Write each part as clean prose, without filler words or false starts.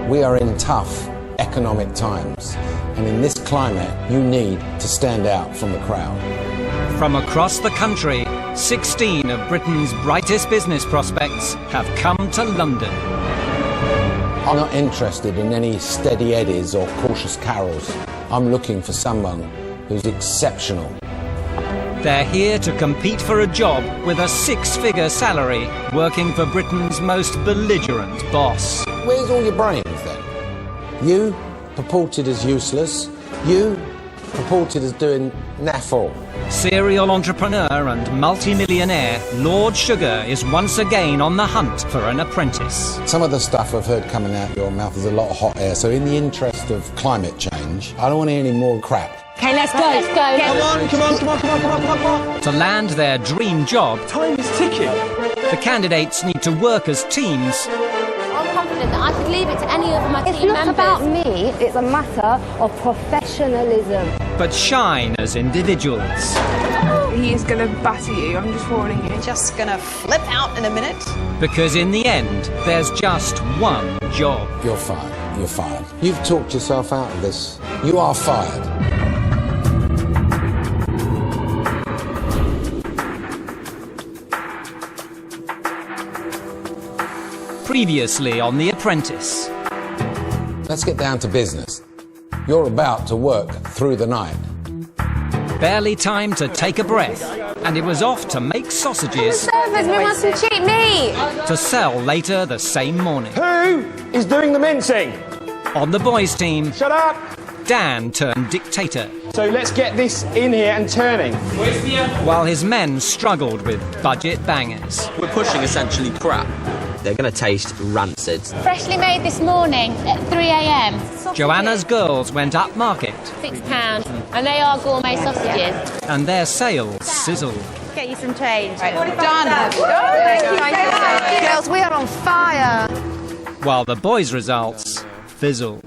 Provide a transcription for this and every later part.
We are in tough economic times, and in this climate, you need to stand out from the crowd. From across the country, 16 of Britain's brightest business prospects have come to London. I'm not interested in any steady eddies or cautious carols. I'm looking for someone who's exceptional. They're here to compete for a job with a six-figure salary, working for Britain's most belligerent boss. Where's all your brains then? You, purported as useless. You, purported as doing naff all. Serial entrepreneur and multi-millionaire Lord Sugar is once again on the hunt for an apprentice. Some of the stuff I've heard coming out your mouth is a lot of hot air, so in the interest of climate change, I don't want to hear any more crap. Okay, let's go. Let's go. Come on. To land their dream job, Time is ticking. the candidates need to work as teams. I'm confident that I could leave it to any of my team members. It's not about me, it's a matter of professionalism. But shine as individuals. He is going to batter you, I'm just warning you. Just gonna flip out in a minute. Because in the end, there's just one job. You're fired. You're fired. You've talked yourself out of this. You are fired. Previously on The Apprentice. Let's get down to business. You're about to work through the night. Barely time to take a breath, and it was off to make sausages Servers, we want some cheap meat. to sell later the same morning. Who is doing the mincing? On the boys' team, Shut up. Dan turned dictator, So let's get this in here and turning. while his men struggled with budget bangers. We're pushing essentially crap. They're going to taste rancid. Freshly made this morning at 3 a.m. Joanna's girls went up market, £6, and they are gourmet sausages. and their sales sizzled. Get you some change. Done. Girls, we are on fire. While the boys' results fizzled.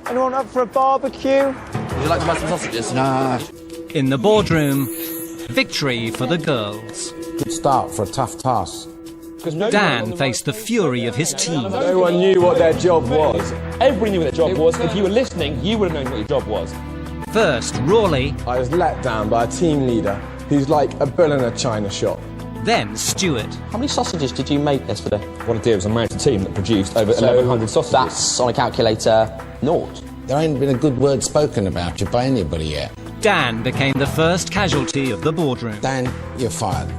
Anyone up for a barbecue? Would you like to buy some sausages? Nah. In the boardroom, victory for the girls. Good start for a tough task. Dan faced the fury of his team. No one knew what their job was. Everybody knew what their job was. If you were listening, you would have known what your job was. First, Rawley, I was let down by a team leader who's like a bull in a china shop. then Stuart. How many sausages did you make yesterday? What I did was I managed a team that produced over 1,100 sausages. That's, on a calculator, naught. There ain't been a good word spoken about you by anybody yet. Dan became the first casualty of the boardroom. Dan, you're fired.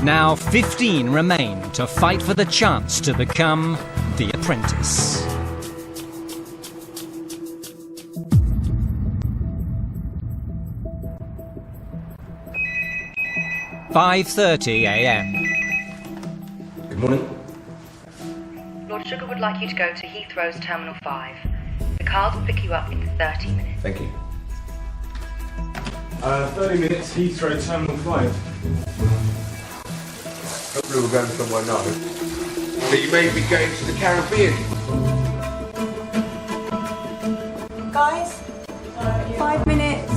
Now 15 remain to fight for the chance to become the apprentice. "5:30 a.m. Good morning. Lord Sugar would like you to go to Heathrow's Terminal 5. The cars will pick you up in 30 minutes. Thank you. 30 minutes, Heathrow Terminal 5. Hopefully we're going somewhere nice. So you may be going to the Caribbean. Guys, 5 minutes.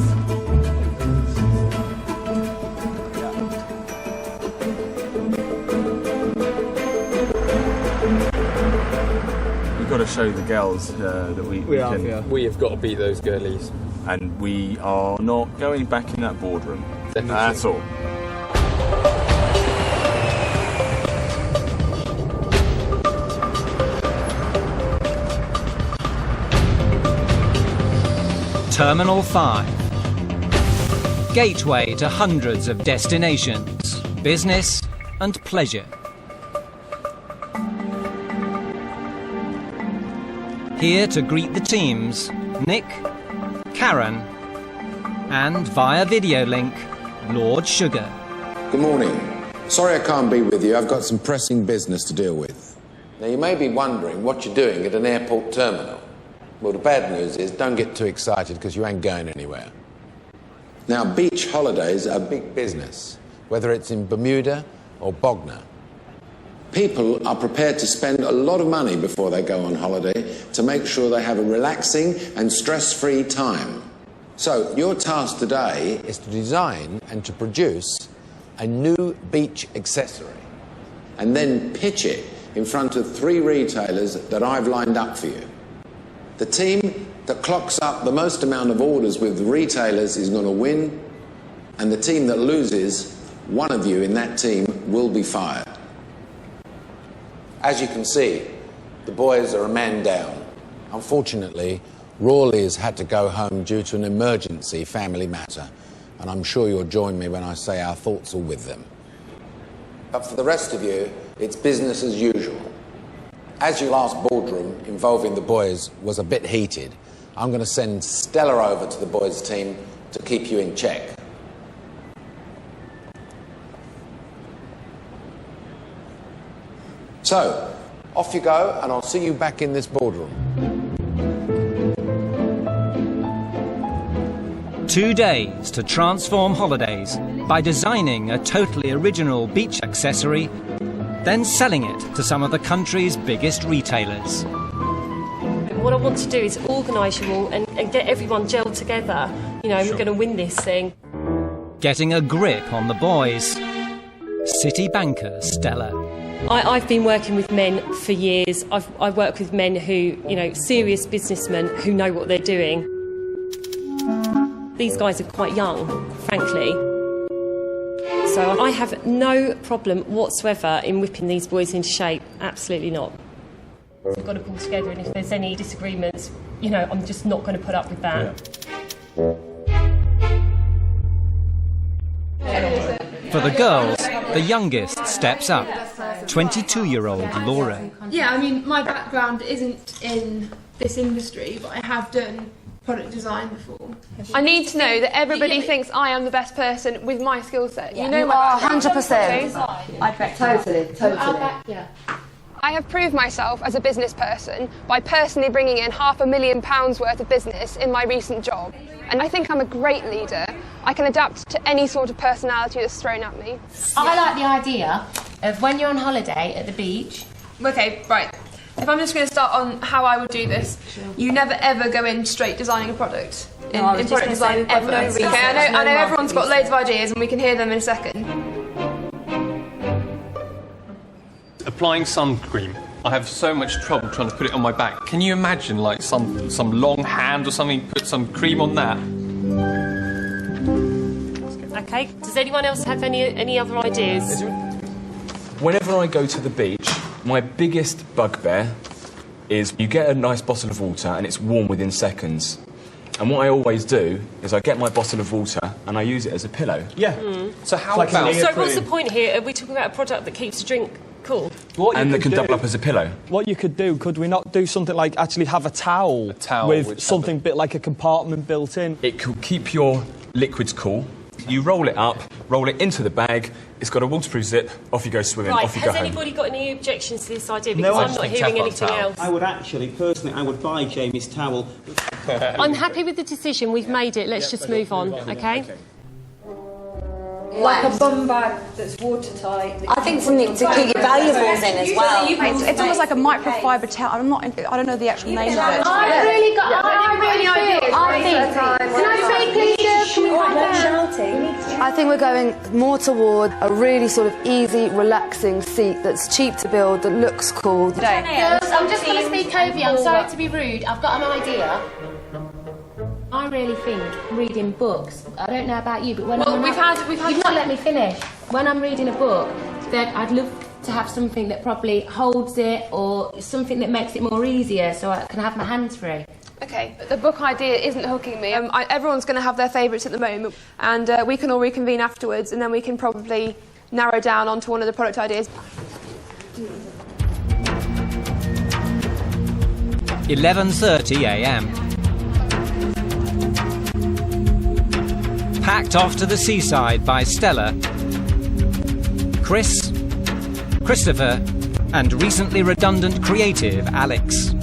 We've got to show the girls that we can. We have got to beat those girlies. And we are not going back in that boardroom at all. Terminal 5. Gateway to hundreds of destinations, business and pleasure. Here to greet the teams, Nick, Karen, and via video link, Lord Sugar. Good morning. Sorry I can't be with you. I've got some pressing business to deal with. Now, you may be wondering what you're doing at an airport terminal. Well, the bad news is don't get too excited because you ain't going anywhere. Now, beach holidays are big business, whether it's in Bermuda or Bognor. People are prepared to spend a lot of money before they go on holiday to make sure they have a relaxing and stress-free time. So, your task today is to design and to produce a new beach accessory and then pitch it in front of 3 retailers that I've lined up for you. The team that clocks up the most amount of orders with the retailers is going to win, and the team that loses, one of you in that team will be fired. As you can see, the boys are a man down. Unfortunately, Rawley has had to go home due to an emergency family matter, and I'm sure you'll join me when I say our thoughts are with them. But for the rest of you, it's business as usual. As your last boardroom involving the boys was a bit heated, I'm going to send Stella over to the boys' team to keep you in check. So, off you go, and I'll see you back in this boardroom. 2 days to transform holidays by designing a totally original beach accessory, then selling it to some of the country's biggest retailers. What I want to do is organise you all and get everyone gelled together. You know, we're going to win this thing. Getting a grip on the boys. City banker Stella. I've been working with men for years. I work with men who, you know, serious businessmen who know what they're doing. These guys are quite young, frankly. So I have no problem whatsoever in whipping these boys into shape. Absolutely not. We've got to pull together, and if there's any disagreements, you know, I'm just not going to put up with that. Yeah. For the girls, the youngest steps up. 22-year-old Laura. Yeah, I mean, my background isn't in this industry, but I have done product design before. I need to know that everybody thinks I am the best person with my skill set. Yeah. You know, you my are background. 100%. I bet totally. Yeah. I have proved myself as a business person by personally bringing in £500,000 worth of business in my recent job. And I think I'm a great leader. I can adapt to any sort of personality that's thrown at me. I like the idea of when you're on holiday at the beach. Okay, right. If I'm just going to start on how I would do this, you never ever go in straight designing a product. In product design ever. Okay, I know everyone's got loads of ideas and we can hear them in a second. Applying sun cream. I have so much trouble trying to put it on my back. Can you imagine, like, some long hand or something, put some cream on that? Okay, does anyone else have any other ideas? Whenever I go to the beach, my biggest bugbear is you get a nice bottle of water and it's warm within seconds. And what I always do is I get my bottle of water and I use it as a pillow. Yeah. So how about... So what's the point here? Are we talking about a product that keeps a drink cool? And that can double up as a pillow. What you could do, could we not do something like actually have a towel with something bit like a compartment built in? It could keep your liquids cool. You roll it up, roll it into the bag, it's got a waterproof zip, off you go swimming, off you go home. Has anybody got any objections to this idea? Because I'm not hearing anything else. I would actually, personally, I would buy Jamie's towel. I'm happy with the decision, we've made it, let's just move on, okay? Like a bum bag that's watertight. I think something to keep your valuables in as well. It's almost like a microfiber towel. I don't know the actual name of it. I really think I think we're going more toward a really sort of easy, relaxing seat that's cheap to build, that looks cool. Girls, I'm just going to speak over you. I'm sorry to be rude. I've got an idea. I really think reading books, I don't know about you, but when you've not let me finish. When I'm reading a book, then I'd love to have something that probably holds it, or something that makes it more easier so I can have my hands free. Okay, but the book idea isn't hooking me. Everyone's going to have their favourites at the moment, and we can all reconvene afterwards, and then we can probably narrow down onto one of the product ideas. 11:30 a.m. Packed off to the seaside by Stella, Chris, Christopher, and recently redundant creative Alex.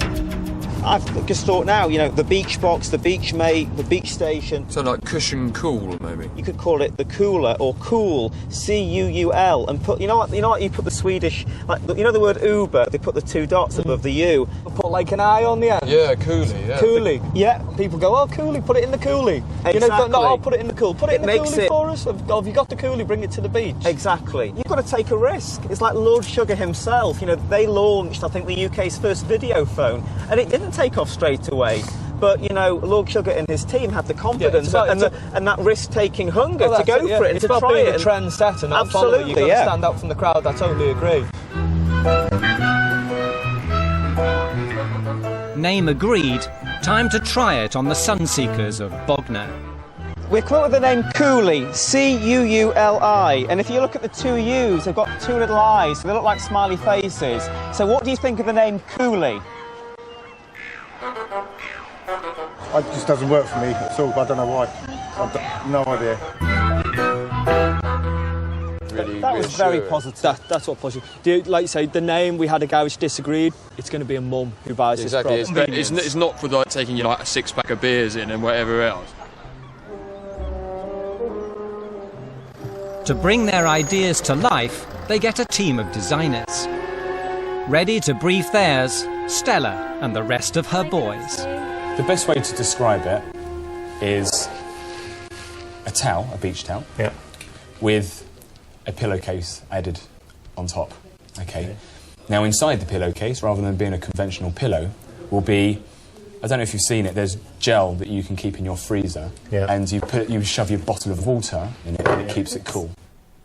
I've just thought now, you know, the beach box, the beach mate, the beach station. So like cushion cool, maybe? You could call it the cooler or cool, C-U-U-L, and put, you know what you put the Swedish, like, you know the word Uber, they put the 2 dots above the U. Put like an eye on the end. Yeah, coolie, yeah. Coolie, yeah. People go, oh, coolie, put it in the coolie. Exactly. You know, no, I'll put it in the cool. Put it in the coolie for us. us. Have you got the coolie? Bring it to the beach. Exactly. You've got to take a risk. It's like Lord Sugar himself. You know, they launched, I think, the UK's first video phone, and it didn't take off straight away. But, you know, Lord Sugar and his team had the confidence and that risk-taking hunger to go for it and it's to about try being it. a trendsetter, not follow it. You've got to stand out from the crowd. I totally agree. Name agreed. Time to try it on the Sunseekers of Bognor. We've come up with the name Coolie, C-U-U-L-I, and if you look at the two U's, they've got two little eyes, so they look like smiley faces. So what do you think of the name Coolie? It just doesn't work for me at all, but I don't know why. I've no idea. That was very positive. That's what positive. Like you say, the name, we had a guy which disagreed. It's going to be a mum who buys this product. It's not for like taking like a 6-pack of beers in and whatever else. To bring their ideas to life, they get a team of designers. Ready to brief theirs, Stella and the rest of her boys. The best way to describe it is a towel, a beach towel, with a pillowcase added on top. Okay. Now inside the pillowcase, rather than being a conventional pillow, will be, I don't know if you've seen it, there's gel that you can keep in your freezer, and you shove your bottle of water in it and it keeps it cool.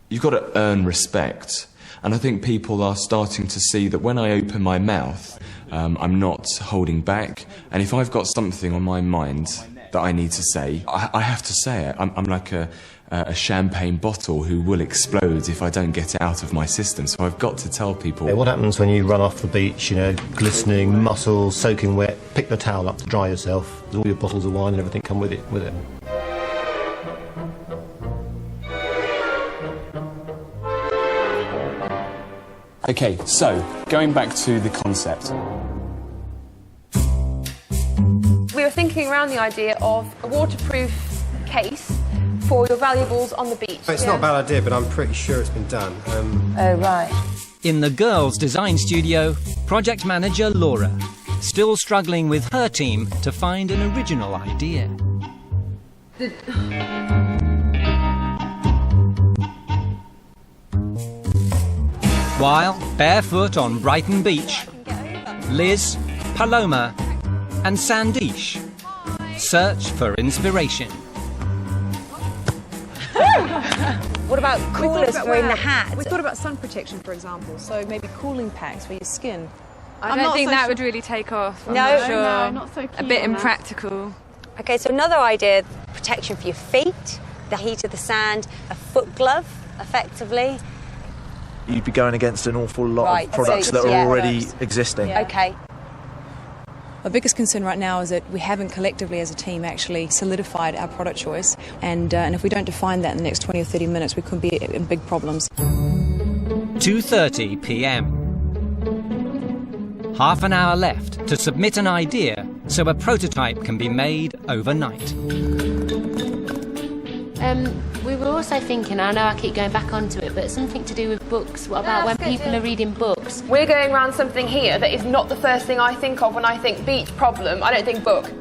You've got to earn respect, and I think people are starting to see that when I open my mouth, I'm not holding back, and if I've got something on my mind that I need to say, I have to say it. I'm like a champagne bottle who will explode if I don't get it out of my system, so I've got to tell people. Yeah, what happens when you run off the beach, you know, glistening, muscles, soaking wet, pick the towel up to dry yourself, all your bottles of wine and everything come with it. Okay, so, going back to the concept. We were thinking around the idea of a waterproof case for your valuables on the beach. It's not a bad idea, but I'm pretty sure it's been done. Oh, right. In the girls' design studio, project manager Laura, still struggling with her team to find an original idea. While, barefoot on Brighton Beach, Liz, Paloma and Sandesh search for inspiration. What about coolers for in the hat? We thought about sun protection, for example, so maybe cooling packs for your skin. I don't think that would really take off. I'm No? not sure. No, not so keen A bit on that. impractical. Okay, so another idea, protection for your feet, the heat of the sand, a foot glove, effectively. You'd be going against an awful lot of products that are already existing. Okay. Our biggest concern right now is that we haven't collectively as a team actually solidified our product choice, and if we don't define that in the next 20 or 30 minutes, we could be in big problems. 2:30 p.m. Half an hour left to submit an idea so a prototype can be made overnight. We were also thinking, I know I keep going back onto it, but something to do with books. What about when people are reading books? We're going around something here that is not the first thing I think of when I think beach problem. I don't think book.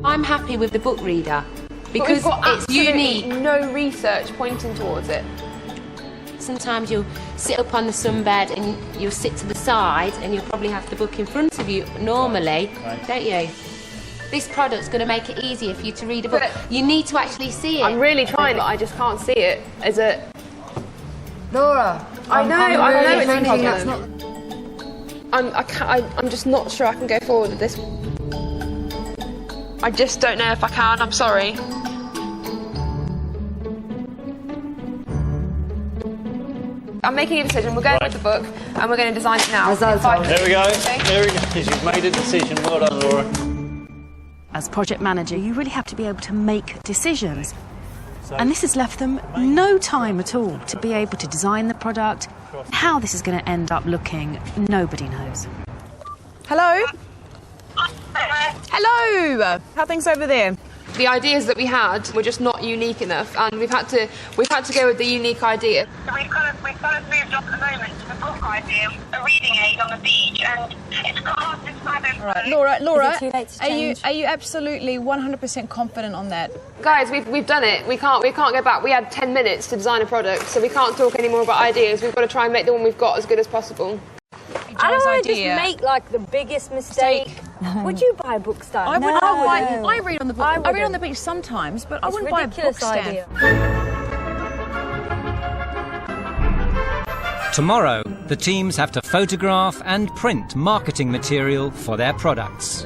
I'm happy with the book reader because we've got it's unique. No research pointing towards it. Sometimes you'll sit up on the sunbed and you'll sit to the side and you'll probably have the book in front of you normally, don't you? This product's going to make it easier for you to read a book. You need to actually see it. I'm really trying, but I just can't see it as a... Laura, I know it's a problem. That's not... I'm just not sure I can go forward with this. I just don't know if I can, I'm sorry. I'm making a decision, we're going with the book, and we're going to design it now. There we go, there we go. You've made a decision, well done, Laura. As project manager, you really have to be able to make decisions. And this has left them no time at all to be able to design the product. How this is going to end up looking, nobody knows. Hello? Hello! How are things over there? The ideas that we had were just not unique enough, and we've had to go with the unique idea. We've kind of moved on at the moment to the book idea, a reading aid on the beach, and it's classed as fabulous. All right, Laura, are you absolutely 100% confident on that? Guys, we've done it. We can't go back. We had 10 minutes to design a product, so we can't talk anymore about ideas. We've got to try and make the one we've got as good as possible. I don't want to just make like the biggest mistake. Would you buy a book stand? I read on the book. I read on the beach sometimes, but I wouldn't buy a book stand. Tomorrow, the teams have to photograph and print marketing material for their products.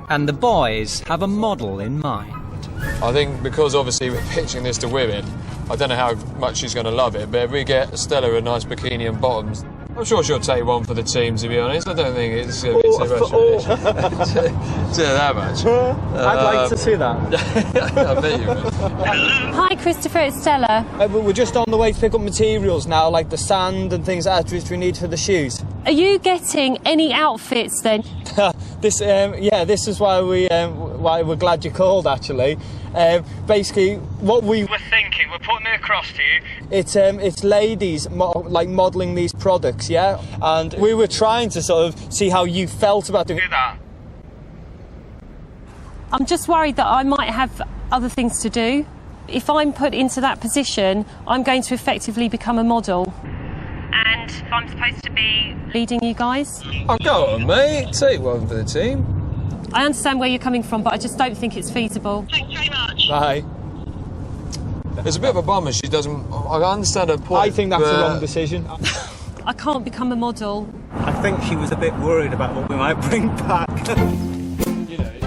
And the boys have a model in mind. I think because obviously we're pitching this to women, I don't know how much she's going to love it, but if we get Stella a nice bikini and bottoms, I'm sure she'll take one for the team, to be honest. I don't think it's going to be too much. To that much. I'd like to see that. I bet you would. Hi, Christopher, it's Stella. We're just on the way to pick up materials now, like the sand and things like that, which we need for the shoes. Are you getting any outfits then? This is why we're glad you called, actually. Basically, what we were thinking, we're putting it across to you. It's ladies modelling these products, yeah. And we were trying to sort of see how you felt about doing that. I'm just worried that I might have other things to do. If I'm put into that position, I'm going to effectively become a model. And I'm supposed to be leading you guys. Oh, go on, mate. Take one for the team. I understand where you're coming from, but I just don't think it's feasible. Thanks very much. Bye. It's a bit of a bummer she doesn't... I understand her point. I think that's the wrong decision. I can't become a model. I think she was a bit worried about what we might bring back.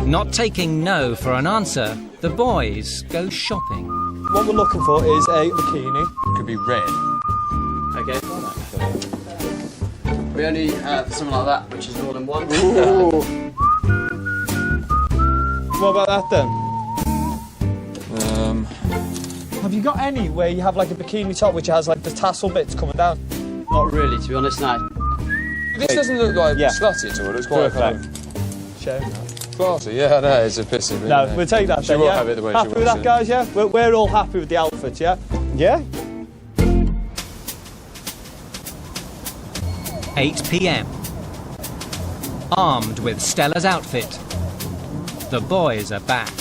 Not taking no for an answer, the boys go shopping. What we're looking for is a bikini. It could be red. Okay. We only have something like that, which is all in one. Ooh. What about that then? Have you got any where you have like a bikini top which has like the tassel bits coming down? Not really, to be honest, no. This doesn't look like slutty at all. It's quite kind of show. Classy, yeah, no, it's a pissing. No, we'll take that. She will have it the way she wants it. Happy with that, guys? Yeah, we're all happy with the outfit. Yeah. Yeah. 8 p.m. Armed with Stella's outfit, the boys are back.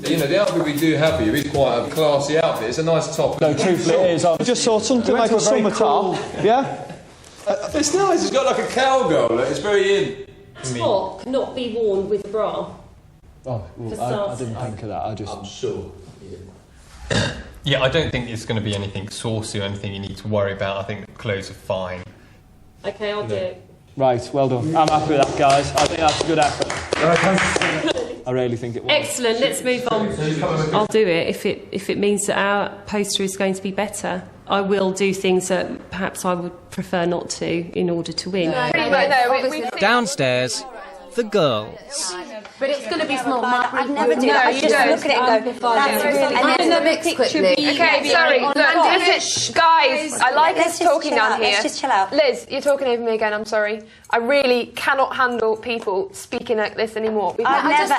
You know, the outfit we do have for you is quite a classy outfit. It's a nice top. No, truthfully, it is. I just saw something like a summer top. Yeah. It's nice. It's got like a cowgirl. It's very in. Top cannot be worn with a bra. Oh, I didn't think of that. I'm sure. Yeah, I don't think it's going to be anything saucy or anything you need to worry about. I think the clothes are fine. Okay, I'll do it. Right, well done. I'm happy with that, guys. I think that's a good effort. I really think it was. Excellent. Let's move on. I'll do it if it means that our poster is going to be better. I will do things that perhaps I would prefer not to in order to win. Downstairs, the girls. But it's going to be small. I'd never do that. I just look at it and go, that's really... And then the mix quickly. Okay, sorry. Guys, I like us talking down here. Let's just chill out. Liz, you're talking over me again, I'm sorry. I really cannot handle people speaking like this anymore. I've never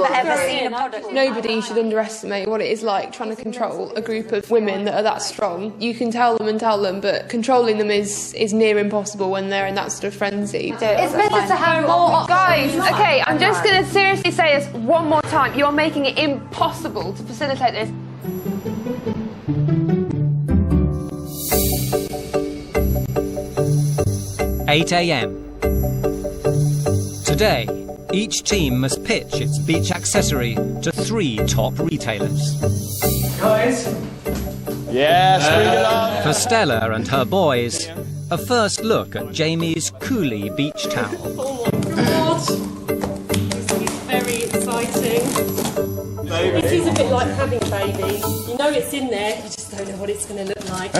ever seen a product. Nobody should underestimate what it is like trying to control a group of women that are that strong. You can tell them, but controlling them is near impossible when they're in that sort of frenzy. It's better to have more... Guys, okay, I'm just going to seriously say this one more time. You're making it impossible to facilitate this. $8 a.m. Today, each team must pitch its beach accessory to 3 top retailers. Guys? Yes, bring it on. For Stella and her boys, a first look at Jamie's Cooley beach towel. Oh my God! This is very exciting. It is a bit like having a baby. You know it's in there, you just don't know what it's going to look like.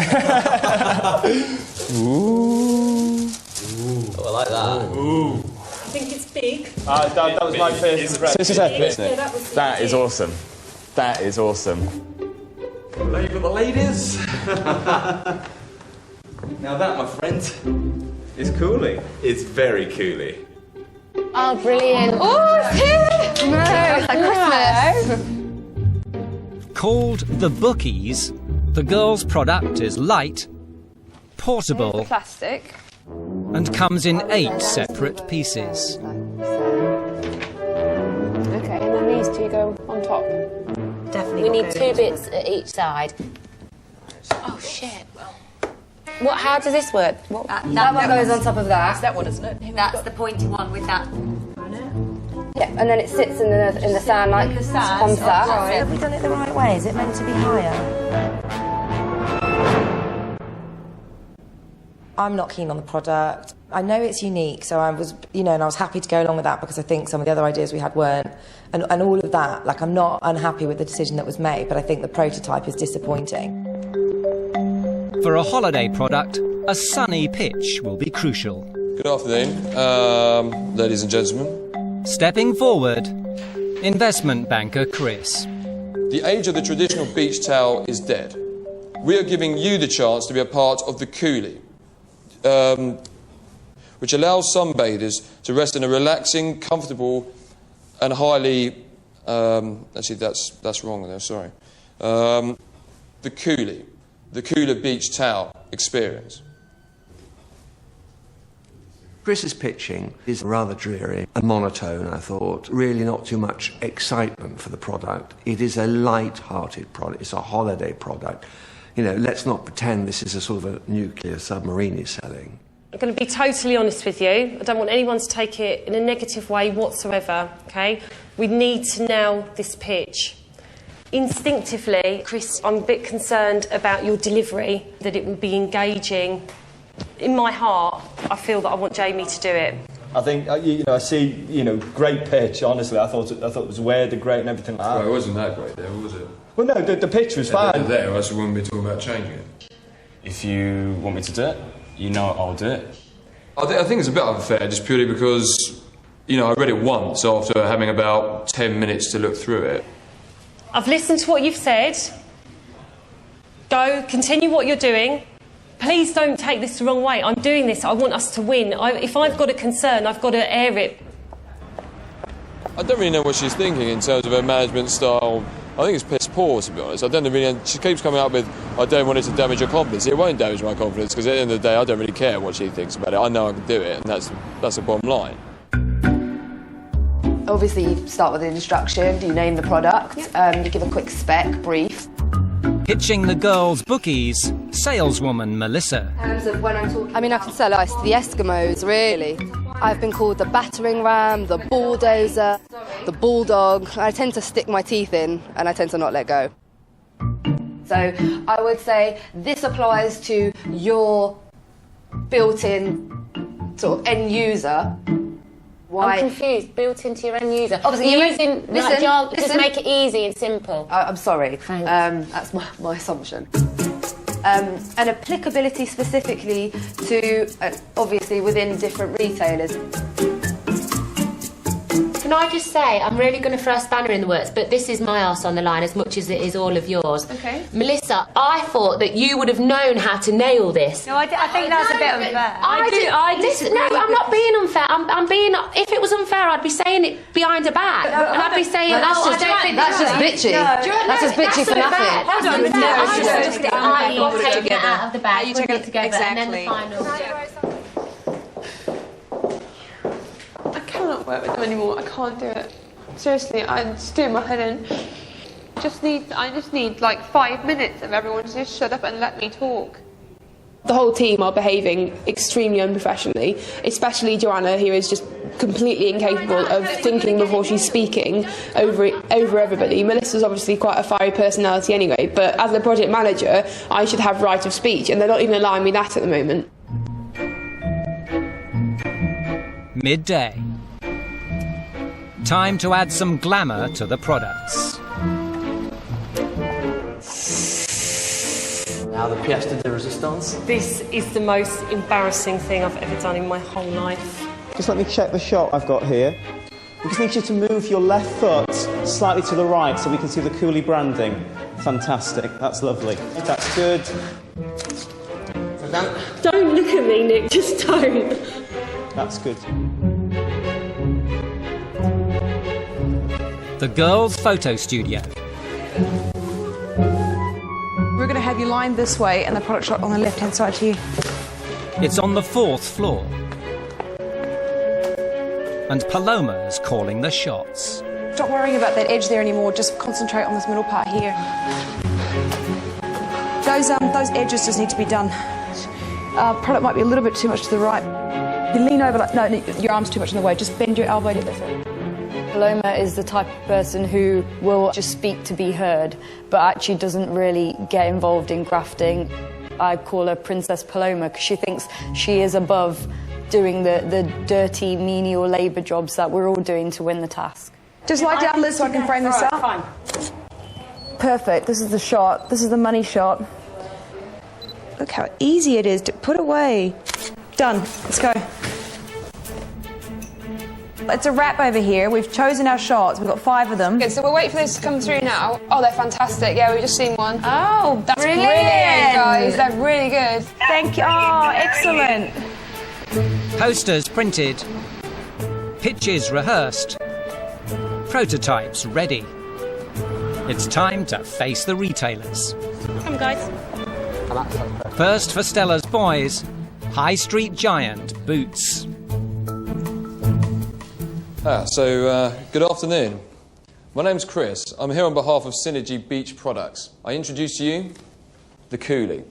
Ooh. Oh, I like that. Ooh. I think it's big. That was my first impression. That is awesome. That is awesome. Ready for the ladies? Now that, my friend, is Cooley. It's very Cooley. Oh, brilliant. Oh, it's here! No, it's like Christmas. Called the Bookies, the girls' product is light, portable, Plastic. and comes in 8 separate pieces. Okay, and then these two go on top. Definitely. We need 2 bits at each side. Oh, shit. What? How does this work? That one goes on top of that. It's that one, isn't it? That's the pointy one with that. Yeah, and then it sits in the sand like the sand. comes that. Right. Have we done it the right way? Is it meant to be higher? I'm not keen on the product. I know it's unique, so I was, and I was happy to go along with that because I think some of the other ideas we had weren't, and all of that. Like, I'm not unhappy with the decision that was made, but I think the prototype is disappointing. For a holiday product, a sunny pitch will be crucial. Good afternoon, ladies and gentlemen. Stepping forward, investment banker Chris. The age of the traditional beach towel is dead. We are giving you the chance to be a part of the coolie, which allows sunbathers to rest in a relaxing, comfortable and highly... actually, that's wrong there, sorry. The coolie, the cooler beach towel experience. Chris's pitching is rather dreary and monotone, I thought. Really not too much excitement for the product. It is a light-hearted product. It's a holiday product. Let's not pretend this is a sort of a nuclear submarine he's selling. I'm going to be totally honest with you. I don't want anyone to take it in a negative way whatsoever, OK? We need to nail this pitch. Instinctively, Chris, I'm a bit concerned about your delivery, that it will be engaging. In my heart, I feel that I want Jamie to do it. I think, I see, great pitch, honestly. I thought it was weird and great and everything like that. Well, it wasn't that great there, was it? Well, no, the pitch was fine. There, else we wouldn't be talking about changing it. If you want me to do it, I'll do it. I think it's a bit unfair, just purely because, I read it once after having about 10 minutes to look through it. I've listened to what you've said. Go, continue what you're doing. Please don't take this the wrong way. I'm doing this. I want us to win. If I've got a concern, I've got to air it. I don't really know what she's thinking in terms of her management style. I think it's piss poor, to be honest. I don't really. She keeps coming up with, I don't want it to damage your confidence. It won't damage my confidence because at the end of the day, I don't really care what she thinks about it. I know I can do it, and that's the bottom line. Obviously, you start with an introduction. You name the product. You give a quick spec brief. Pitching the girls' bookies, saleswoman Melissa. In terms of when I'm talking, I can sell ice to the Eskimos, really. I've been called the battering ram, the bulldozer, the bulldog. I tend to stick my teeth in, and I tend to not let go. So I would say this applies to your built-in sort of end user. Why? I'm confused. Built into your end user. Obviously, you're using listen. Just make it easy and simple. I'm sorry. Thanks. That's my assumption. And applicability specifically to, obviously, within different retailers. Can I just say, I'm really going to throw a spanner in the works, but this is my arse on the line as much as it is all of yours. Okay. Melissa, I thought that you would have known how to nail this. No, I think that's a bit unfair. Listen, no, I'm not being unfair. I'm being. If it was unfair, I'd be saying it behind her back, and I'd be saying, that's just bitchy. That's just bitchy for nothing. I take it out of the bag, put it together, and then the final. I cannot work with them anymore. I can't do it. Seriously, I just do my head in. I just need like 5 minutes of everyone to just shut up and let me talk. The whole team are behaving extremely unprofessionally, especially Joanna, who is just completely incapable of thinking before she's speaking over everybody. Melissa's obviously quite a fiery personality anyway, but as a project manager, I should have right of speech, and they're not even allowing me that at the moment. Midday. Time to add some glamour to the products. Now the pièce de résistance. This is the most embarrassing thing I've ever done in my whole life. Just let me check the shot I've got here. We just need you to move your left foot slightly to the right so we can see the Cooley branding. Fantastic. That's lovely. That's good. Don't look at me, Nick. Just don't. That's good. the girls' photo studio. We're going to have you lined this way and the product shot on the left-hand side to you. It's on the 4th floor. And Paloma's calling the shots. Stop worrying about that edge there anymore, just concentrate on this middle part here. Those edges just need to be done. Product might be a little bit too much to the right. You lean over like, no, your arm's too much in the way, just bend your elbow to this way. Paloma is the type of person who will just speak to be heard, but actually doesn't really get involved in grafting. I call her Princess Paloma because she thinks she is above doing the dirty, menial labour jobs that we're all doing to win the task. Just lie down, Liz, so I can frame this up. Fine. Perfect. This is the shot. This is the money shot. Look how easy it is to put away. Done. Let's go. It's a wrap over here. We've chosen our shots. We've got 5 of them. Good, so we'll wait for those to come through now. Oh, they're fantastic. Yeah, we've just seen one. Oh, that's brilliant, guys. They're really good. Thank you. Oh, excellent. Posters printed. Pitches rehearsed. Prototypes ready. It's time to face the retailers. Come, guys. First for Stella's boys, High Street giant Boots. Good afternoon. My name's Chris. I'm here on behalf of Synergy Beach Products. I introduce to you the coolie.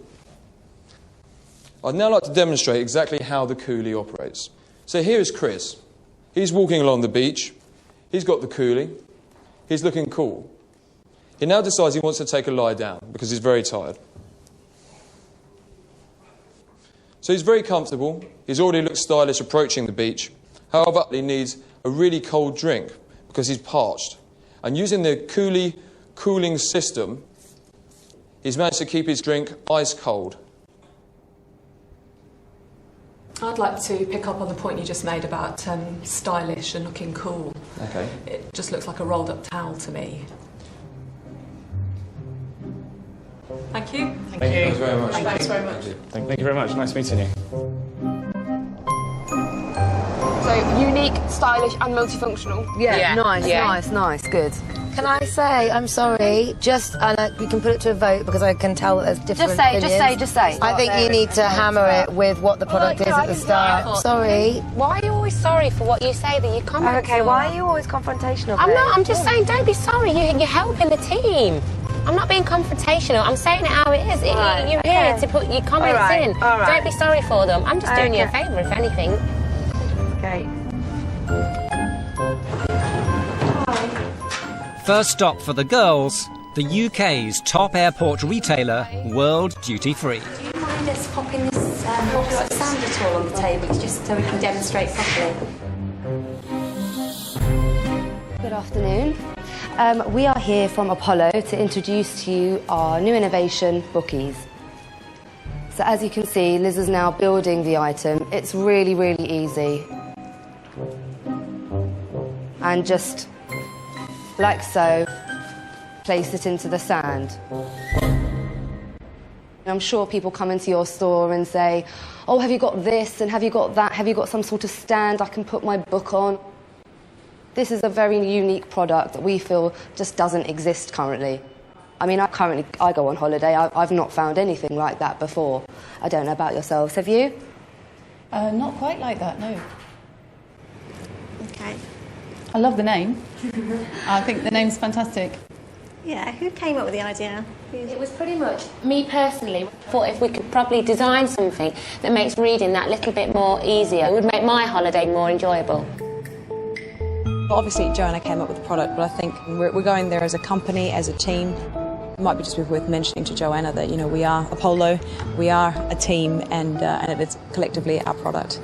I'd now like to demonstrate exactly how the coolie operates. So here is Chris. He's walking along the beach. He's got the coolie. He's looking cool. He now decides he wants to take a lie down because he's very tired. So he's very comfortable. He's already looked stylish approaching the beach. However, he needs a really cold drink because he's parched. And using the coolie cooling system, he's managed to keep his drink ice cold. I'd like to pick up on the point you just made about stylish and looking cool. Okay. It just looks like a rolled up towel to me. Thank you. Thank you very much. Thanks very much. Thank you very much. Nice meeting you. So, unique, stylish and multifunctional. Yeah, nice, good. Can I say, I'm sorry, we can put it to a vote because I can tell that there's different opinions. Just say. I think you need to hammer it with what the product is at the start. Sorry. Why are you always sorry for what you say that you comment Okay, on? why are you always confrontational? I'm not, I'm just saying don't be sorry, you're helping the team. I'm not being confrontational, I'm saying it how it is. You're here to put your comments in. Don't be sorry for them. I'm just doing you a favour, if anything. Okay. First stop for the girls, the UK's top airport retailer, World Duty Free. Do you mind us popping this box of sand at all on the table, just so we can demonstrate properly? Good afternoon. We are here from Apollo to introduce to you our new innovation, bookies. So as you can see, Liz is now building the item. It's really, really easy. And just like so, place it into the sand. I'm sure people come into your store and say, oh, have you got this and have you got that? Have you got some sort of stand I can put my book on? This is a very unique product that we feel just doesn't exist currently. I mean, I go on holiday. I've not found anything like that before. I don't know about yourselves. Have you? Not quite like that, no. Okay. I love the name. I think the name's fantastic. Yeah, who came up with the idea? It was pretty much me personally. Thought if we could probably design something that makes reading that little bit more easier, it would make my holiday more enjoyable. Obviously, Joanna came up with the product, but I think we're going there as a company, as a team. It might be just worth mentioning to Joanna that, you know, we are Apollo, we are a team, and it is collectively our product.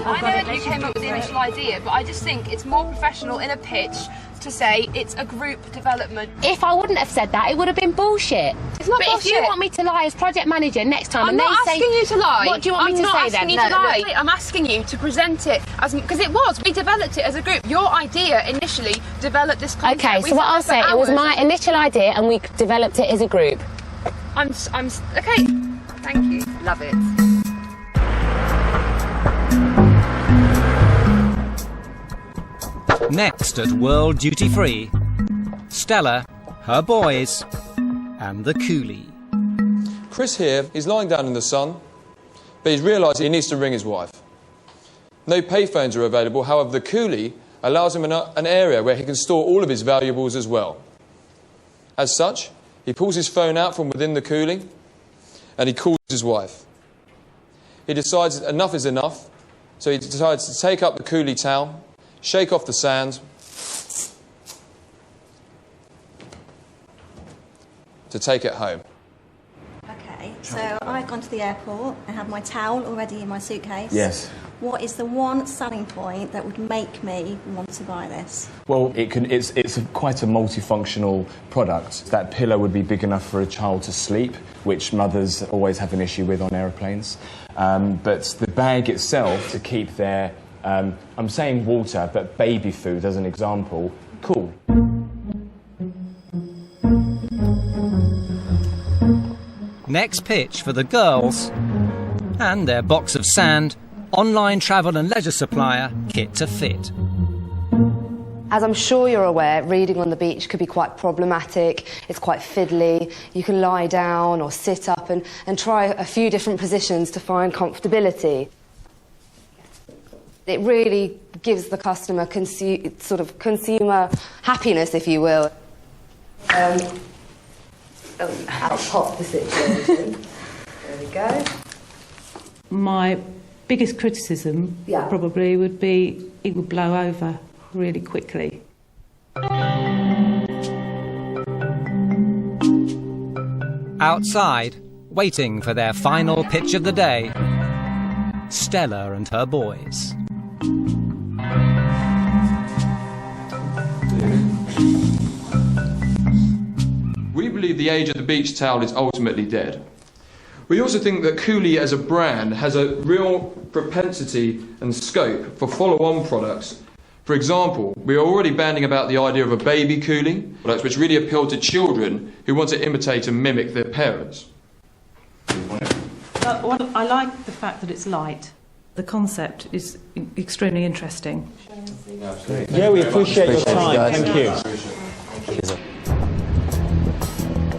I know that you came up with the initial idea, but I just think it's more professional in a pitch to say it's a group development. If I wouldn't have said that, it would have been bullshit. It's not but bullshit. If you want me to lie as project manager next time, I'm and not they asking say, you to lie. What do you want me to say then? I'm not asking you to lie. I'm asking you to present it as, because we developed it as a group. Your idea initially developed this concept. Okay, so what I'll say, it was my initial idea, and we developed it as a group. Okay. Thank you. Love it. Next at World Duty Free, Stella, her boys, and the coolie. Chris here, he's lying down in the sun, but he's realised he needs to ring his wife. No payphones are available, however the coolie allows him an area where he can store all of his valuables as well. As such, he pulls his phone out from within the coolie and he calls his wife. He decides enough is enough, so he decides to take up the coolie towel, shake off the sand, to take it home. Okay, so I've gone to the airport and have my towel already in my suitcase. Yes. What is the one selling point that would make me want to buy this? Well, it's quite a multifunctional product. That pillow would be big enough for a child to sleep, which mothers always have an issue with on aeroplanes. But the bag itself, to keep their, I'm saying water, but baby food as an example, cool. Next pitch for the girls and their box of sand, online travel and leisure supplier Kit to Fit. As I'm sure you're aware, reading on the beach could be quite problematic. It's quite fiddly. You can lie down or sit up and try a few different positions to find comfortability. It really gives the customer sort of consumer happiness, if you will. I'll pop the situation. There we go. My biggest criticism probably would be it would blow over really quickly. Outside, waiting for their final pitch of the day, Stella and her boys. We believe the age of the beach towel is ultimately dead. We also think that Coolie as a brand has a real propensity and scope for follow-on products. For example, we are already banding about the idea of a baby Coolie, products which really appeal to children who want to imitate and mimic their parents. Well, I like the fact that it's light. The concept is extremely interesting. Yeah, we appreciate your time. Thank you.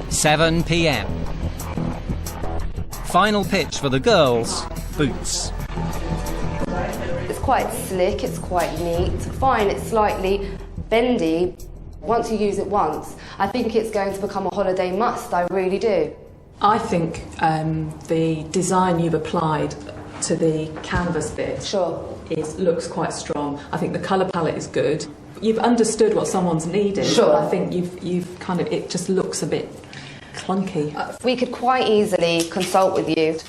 7 p.m. Final pitch for the girls, boots. It's quite slick, it's quite neat. It's fine, it's slightly bendy. Once you use it once, I think it's going to become a holiday must, I really do. I think the design you've applied to the canvas bit looks quite strong. I think the colour palette is good. You've understood what someone's needed. Sure. I think you've kind of, it just looks a bit clunky. We could quite easily consult with you,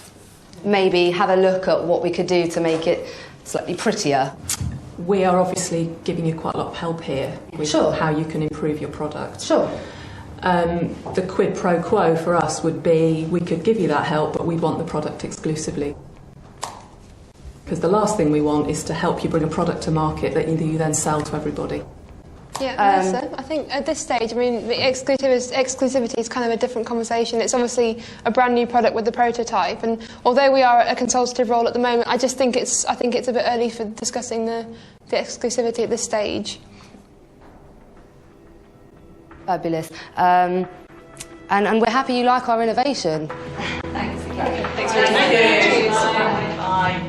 maybe have a look at what we could do to make it slightly prettier. We are obviously giving you quite a lot of help here with how you can improve your product. Sure. The quid pro quo for us would be we could give you that help, but we want the product exclusively. Because the last thing we want is to help you bring a product to market that you then sell to everybody. Yeah, Melissa, I think at this stage, I mean, the exclusivity is kind of a different conversation. It's obviously a brand new product with the prototype, and although we are at a consultative role at the moment, I think it's a bit early for discussing the exclusivity at this stage. Fabulous. And we're happy you like our innovation. Thanks. Thanks for Thank you. Bye.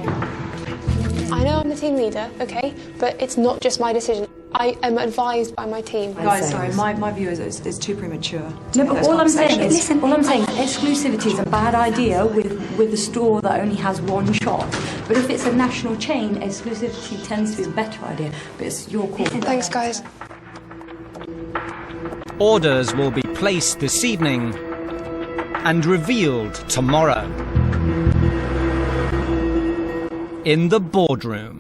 I know I'm the team leader, okay, but it's not just my decision. I am advised by my team. Guys, sorry, my view is it's too premature. No, but all I'm saying is, exclusivity is a bad idea with a store that only has one shop. But if it's a national chain, exclusivity tends to be a better idea. But it's your call. Thanks, guys. Orders will be placed this evening and revealed tomorrow in the boardroom.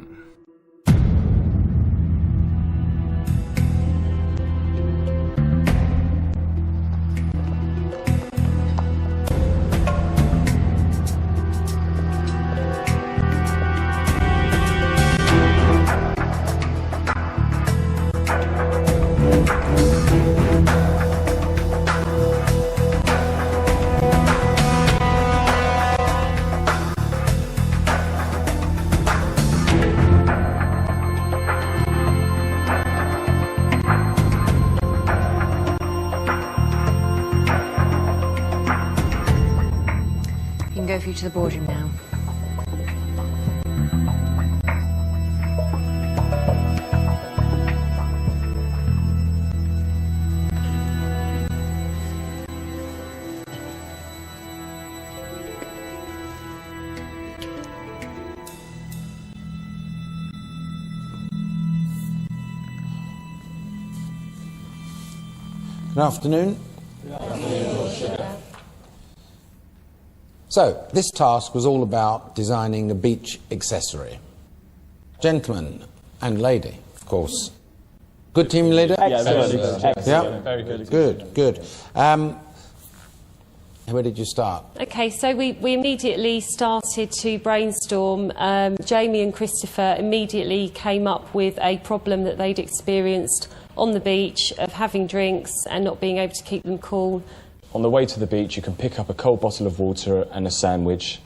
You can go through to the boardroom now. Good afternoon. So, this task was all about designing a beach accessory. Gentleman and lady, of course. Good team leader? Excellent. Yeah? Very good. Good. Where did you start? Okay, so we immediately started to brainstorm. Jamie and Christopher immediately came up with a problem that they'd experienced on the beach of having drinks and not being able to keep them cool. On the way to the beach, you can pick up a cold bottle of water and a sandwich,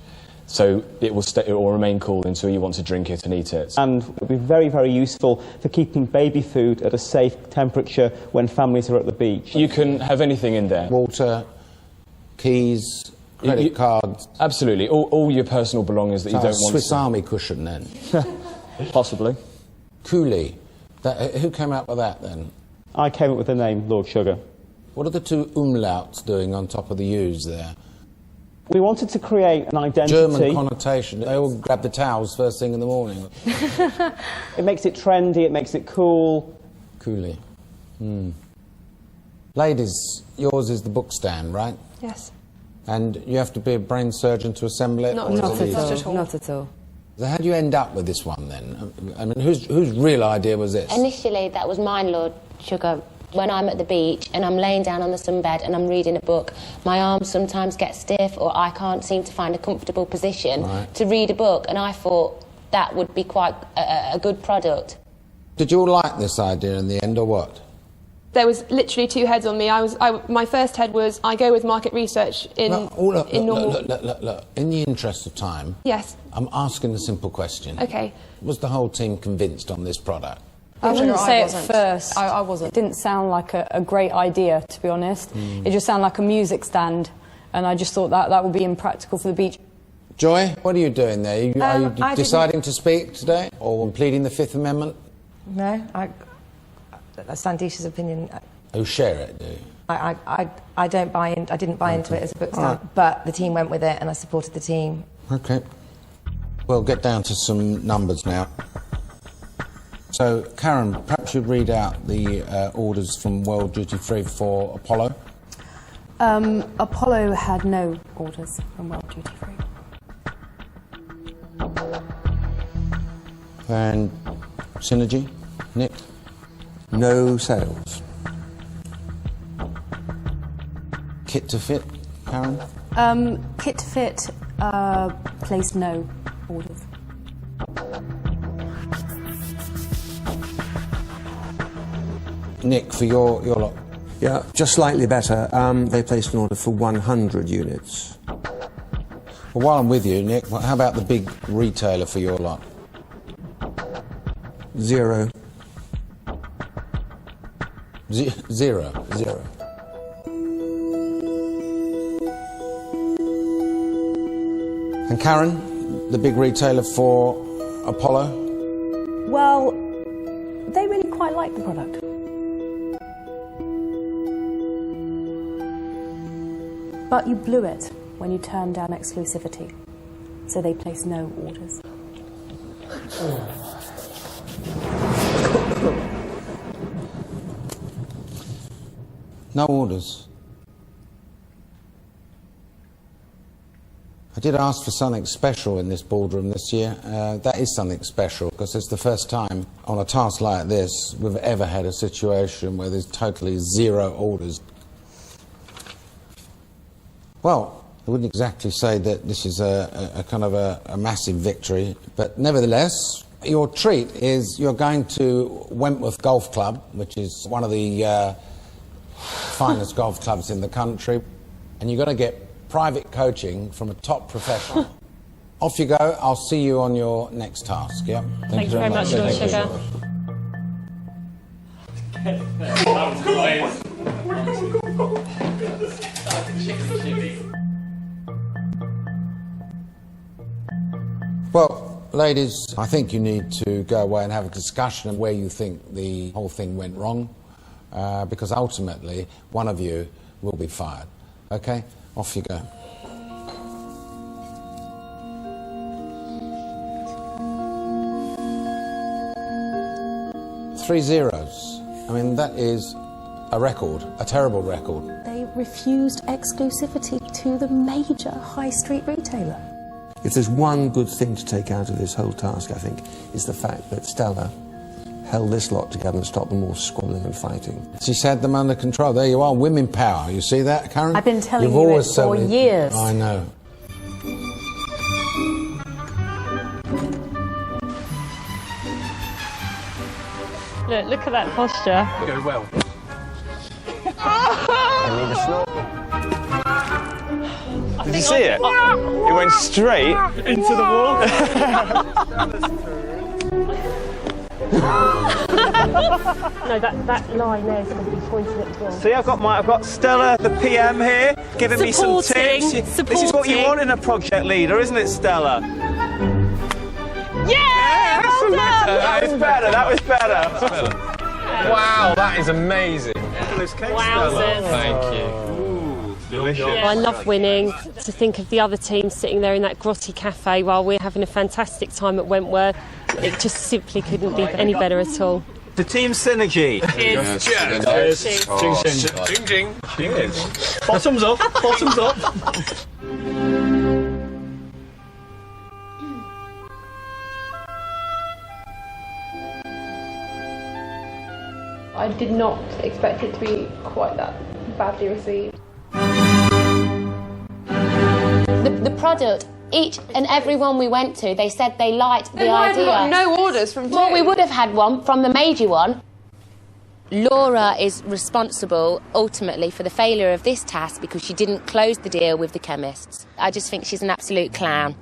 so it will remain cool until you want to drink it and eat it. And it would be very, very useful for keeping baby food at a safe temperature when families are at the beach. You can have anything in there. Water, keys, credit cards. Absolutely, all your personal belongings that you don't want. Swiss Army cushion, then. Possibly. Coolie. Who came up with that, then? I came up with the name Lord Sugar. What are the two umlauts doing on top of the U's there? We wanted to create an identity. German connotation. They all grab the towels first thing in the morning. It makes it trendy, it makes it cool. Coolie. Ladies, yours is the book stand, right? Yes. And you have to be a brain surgeon to assemble it? Not at all. So how do you end up with this one, then? I mean, whose real idea was this? Initially, that was mine, Lord Sugar. When I'm at the beach and I'm laying down on the sunbed and I'm reading a book, my arms sometimes get stiff or I can't seem to find a comfortable position to read a book, and I thought that would be quite a good product. Did you all like this idea in the end, or what? There was literally two heads on me. My first head was, I go with market research in normal... Look. In the interest of time, Yes. I'm asking a simple question. Okay. Was the whole team convinced on this product? I wouldn't say at first. I wasn't. It didn't sound like a great idea, to be honest. It just sounded like a music stand, and I just thought that would be impractical for the beach. Joy, what are you doing there? Are you deciding to speak today, or pleading the Fifth Amendment? No, that's Sandisha's opinion. Oh, share it, do you? I don't buy in. I didn't buy into it as a book stand, but the team went with it, and I supported the team. Okay. We'll get down to some numbers now. So, Karen, perhaps you'd read out the orders from World Duty Free for Apollo. Apollo had no orders from World Duty Free. And Synergy, Nick? No sales. Kit to Fit, Karen? Kit to Fit placed no orders. Nick, for your lot? Yeah, just slightly better. They placed an order for 100 units. Well, while I'm with you, Nick, how about the big retailer for your lot? 0. Zero. And Karen, the big retailer for Apollo? Well, they really quite like the product. But you blew it when you turned down exclusivity, so they placed no orders. No orders. I did ask for something special in this boardroom this year. That is something special, because it's the first time on a task like this we've ever had a situation where there's totally 0 orders. Well, I wouldn't exactly say that this is a kind of a massive victory, but nevertheless, your treat is you're going to Wentworth Golf Club, which is one of the finest golf clubs in the country, and you've got to get private coaching from a top professional. Off you go. I'll see you on your next task. Yeah. Thank you very much, Lord Sugar. Well, ladies, I think you need to go away and have a discussion of where you think the whole thing went wrong, because ultimately one of you will be fired. Okay? Off you go. Three zeros. I mean, that is a record, a terrible record. They refused exclusivity to the major high street retailer. If there's one good thing to take out of this whole task, I think, is the fact that Stella held this lot together and stopped them all squabbling and fighting. She's had them under control. There you are, women power. You see that, Karen? I've been telling You've you always it for years. I know. Look at that posture. Go well. I need a snort. Did you see it? It went straight into the wall. No, that line there is going to be pointing at the wall. See, I've got Stella, the PM here, giving me some tips. This is what you want in a project leader, isn't it, Stella? Yeah! Well done! That was better. That was better. Wow, that is amazing. Wowzers. Thank you. Delicious. I love winning. To think of the other team sitting there in that grotty cafe while we're having a fantastic time at Wentworth, it just simply couldn't be any better at all. The team synergy. Cheers. Cheers. Cheers. Ching, ching. Cheers. Bottoms up. Bottoms up. I did not expect it to be quite that badly received. The product, each and every one we went to, they said they liked the Why have idea. we got no orders from Well, two? we would have had one from the major one. Laura is responsible, ultimately, for the failure of this task because she didn't close the deal with the chemists. I just think she's an absolute clown.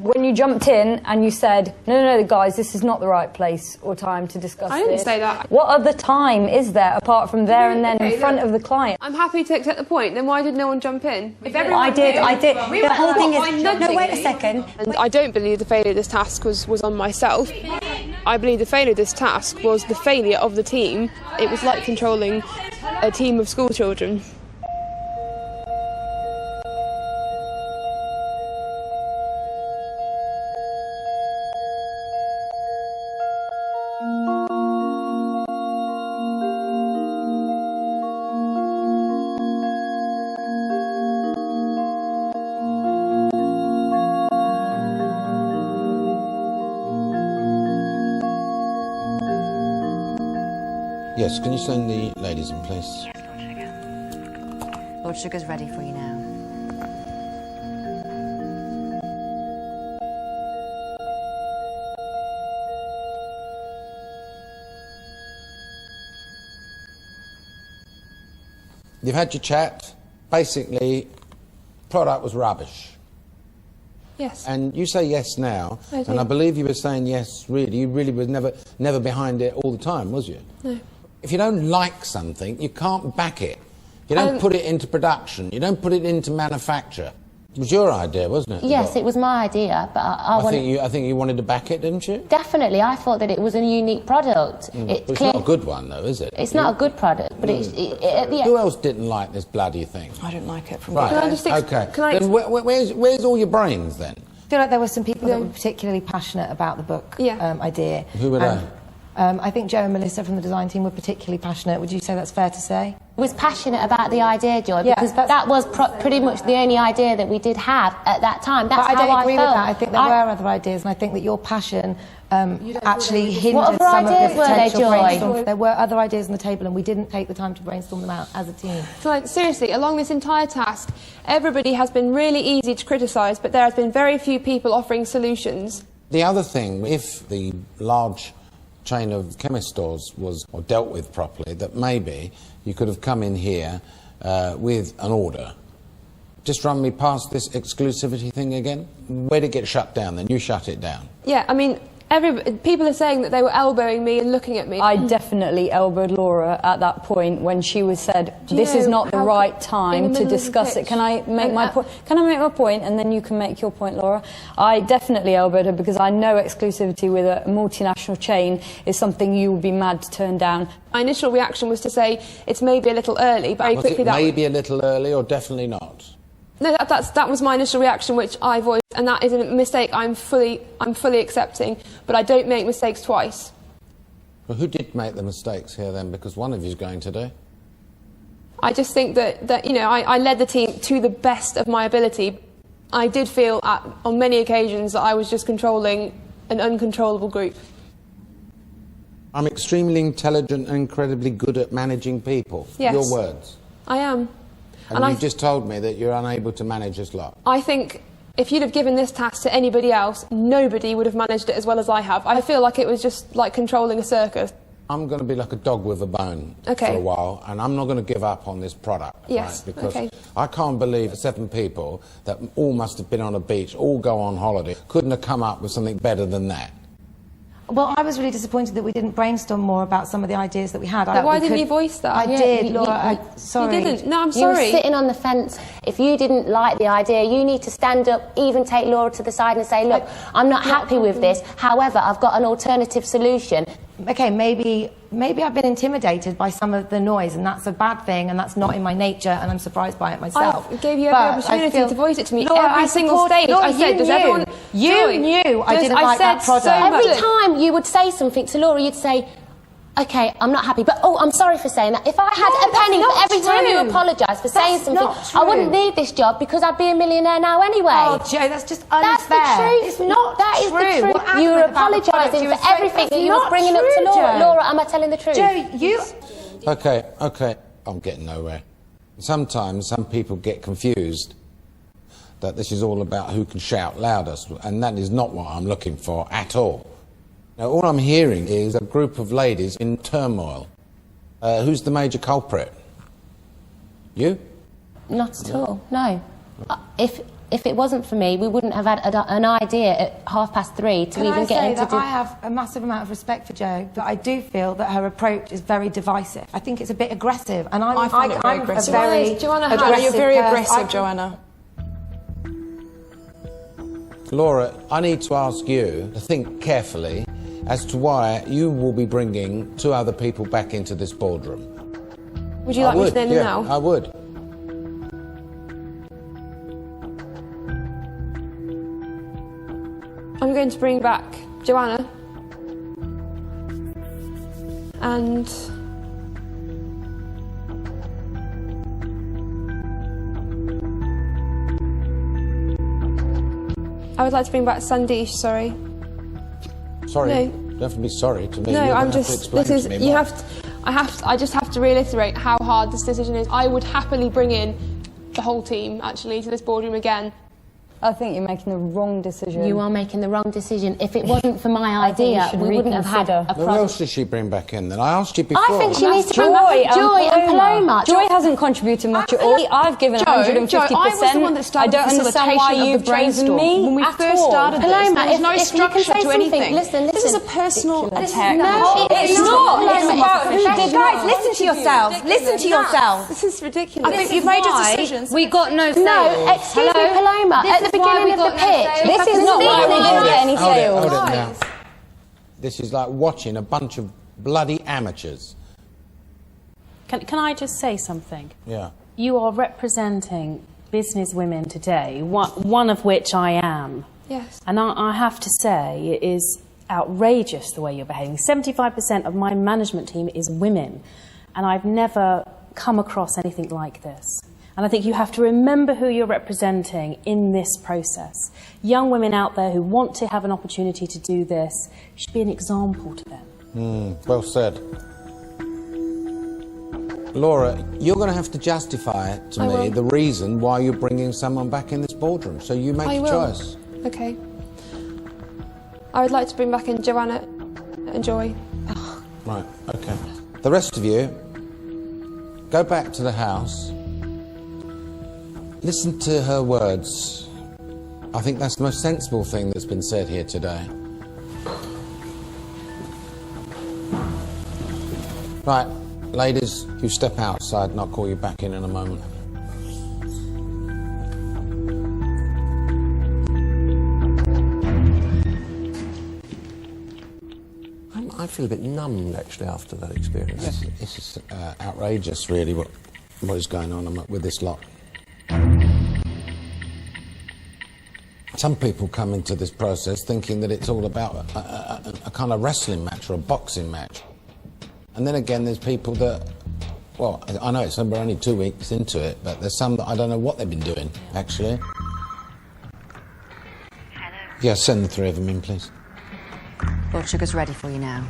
When you jumped in and you said, no, guys, this is not the right place or time to discuss this. I didn't say that. What other time is there apart from there and then in front of the client? I'm happy to accept the point. Then why did no one jump in? If everyone I did. The whole thing is... No, wait a second. And I don't believe the failure of this task was on myself. I believe the failure of this task was the failure of the team. It was like controlling a team of school children. Yes, can you send the ladies in, please? Yes, Lord Sugar. Lord Sugar's ready for you now. You've had your chat. Basically, product was rubbish. Yes. And you say yes now, I do. and I believe you were saying yes, really. You really was never behind it all the time, was you? No. If you don't like something, you can't back it. You don't put it into production. You don't put it into manufacture. It was your idea, wasn't it? Yes, it was my idea, but I think you wanted to back it, didn't you? Definitely, I thought that it was a unique product. But it's not a good one, though, is it? It's not a good product, but Who else didn't like this bloody thing? I don't like it from Right. the Okay. Then where's all your brains then? I feel like there were some people that were particularly passionate about the book idea. Who were they? I think Joe and Melissa from the design team were particularly passionate. Would you say that's fair to say? Was passionate about the idea, Joy, because that was pretty much the only idea that we did have at that time. That's but I don't how agree I felt. with that. I think there were other ideas, and I think that your passion actually hindered What other some of ideas the were there, potential Joy? brainstorm. There were other ideas on the table, and we didn't take the time to brainstorm them out as a team. So, like, seriously, along this entire task, everybody has been really easy to criticise, but there has been very few people offering solutions. The other thing, if the large chain of chemist stores was dealt with properly, that maybe you could have come in here with an order. Just run me past this exclusivity thing again. Where did it get shut down then? You shut it down. Yeah, I mean, People are saying that they were elbowing me and looking at me. I definitely elbowed Laura at that point when she said, "This is not the right time to discuss it." Can I make my point? Can I make my point, and then you can make your point, Laura? I definitely elbowed her because I know exclusivity with a multinational chain is something you would be mad to turn down. My initial reaction was to say it's maybe a little early, but very quickly that maybe a little early or definitely not? No, that was my initial reaction, which I voiced, and that is a mistake I'm fully accepting. But I don't make mistakes twice. Well, who did make the mistakes here then? Because one of you's going to do. I just think that you know, I led the team to the best of my ability. I did feel on many occasions that I was just controlling an uncontrollable group. I'm extremely intelligent and incredibly good at managing people. Yes. Your words. I am. And you've just told me that you're unable to manage this lot. I think if you'd have given this task to anybody else, nobody would have managed it as well as I have. I feel like it was just like controlling a circus. I'm going to be like a dog with a bone for a while, and I'm not going to give up on this product. Yes, right? Because I can't believe 7 people that all must have been on a beach, all go on holiday, couldn't have come up with something better than that. Well, I was really disappointed that we didn't brainstorm more about some of the ideas that we had. Why didn't you voice that? I did, Laura. Sorry. You didn't? No, I'm sorry. You were sitting on the fence. If you didn't like the idea, you need to stand up, even take Laura to the side and say, look, I'm not happy with this. However, I've got an alternative solution. Okay, maybe I've been intimidated by some of the noise, and that's a bad thing, and that's not in my nature, and I'm surprised by it myself. I gave you every opportunity to voice it to me. Laura, every single stage. Laura, I said, does everyone... You knew I didn't like that product. Every time you would say something to Laura, you'd say, OK, I'm not happy, but I'm sorry for saying that. If I had a penny for every time you apologise for saying something, I wouldn't need this job because I'd be a millionaire now anyway. Oh, Jo, that's just unfair. That's the truth. It's not That is true. the truth. You were apologising for everything that you were bringing up to Laura. Laura, am I telling the truth? Jo, you... OK, I'm getting nowhere. Sometimes some people get confused that this is all about who can shout loudest, and that is not what I'm looking for at all. Now, all I'm hearing is a group of ladies in turmoil. Who's the major culprit? You? Not at all, no. If it wasn't for me, we wouldn't have had an idea at 3:30 to even get into... I have a massive amount of respect for Jo, but I do feel that her approach is very divisive. I think it's a bit aggressive, and I'm very aggressive. You're very aggressive, Joanna. Laura, I need to ask you to think carefully as to why you will be bringing 2 other people back into this boardroom. Would you like me to name them now? I would. I'm going to bring back Joanna and I would like to bring back Sandesh, sorry. Sorry? No. You don't have to be sorry to me. No, I'm just... I just have to reiterate how hard this decision is. I would happily bring in the whole team, actually, to this boardroom again. I think you're making the wrong decision. You are making the wrong decision. If it wasn't for my idea, we wouldn't have had a Who else did she bring back in then? I asked you before. I think she needs to bring back Joy and Paloma. Joy hasn't contributed much at all. I've given 150%. Jo, I was the one that started I don't understand why you've chosen me. When we first started this, Paloma, there was no structure to anything. Listen. This is a personal attack. No, it's not. It's about who did Guys, listen to yourselves. Listen to yourselves. This is ridiculous. I think you've made your decisions. We got no sales. No, excuse me, Paloma. At the beginning of the pitch. This is not why we didn't get any sales. Hold it now. This is like watching a bunch of bloody amateurs. Can I just say something? Yeah. You are representing business women today, one of which I am. Yes. And I have to say, it is outrageous the way you're behaving. 75% of my management team is women, and I've never come across anything like this. And I think you have to remember who you're representing in this process. Young women out there who want to have an opportunity to do this, you should be an example to them. Well said. Laura, you're going to have to justify to me the reason why you're bringing someone back in this boardroom. So you make a choice. Okay. I would like to bring back in Joanna and Joy. Right, okay. The rest of you, go back to the house. Listen to her words. I think that's the most sensible thing that's been said here today. Right, ladies, you step outside and I'll call you back in a moment. I feel a bit numbed, actually, after that experience. Yes, this is outrageous, really, what is going on with this lot. Some people come into this process thinking that it's all about a kind of wrestling match or a boxing match. And then again, there's people that, well, I know we're only 2 weeks into it, but there's some that I don't know what they've been doing, actually. Hello. Yeah, send the 3 of them in, please. Blood sugar's ready for you now.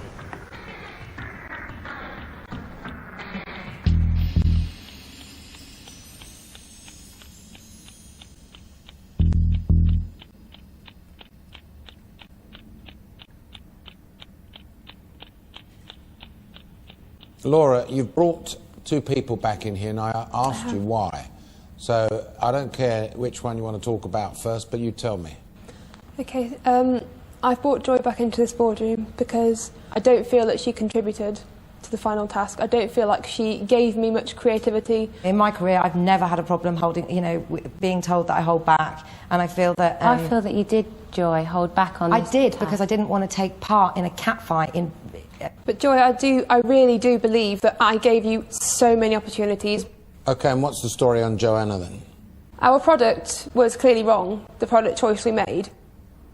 Laura, you've brought 2 people back in here and I asked you why. So I don't care which one you want to talk about first, but you tell me. Okay, I've brought Joy back into this boardroom because I don't feel that she contributed to the final task. I don't feel like she gave me much creativity. In my career, I've never had a problem holding, being told that I hold back, and I feel that... I feel that you did, Joy, hold back on this. I did, because I didn't want to take part in a catfight. But Joy, I really do believe that I gave you so many opportunities. OK, and what's the story on Joanna, then? Our product was clearly wrong, the product choice we made.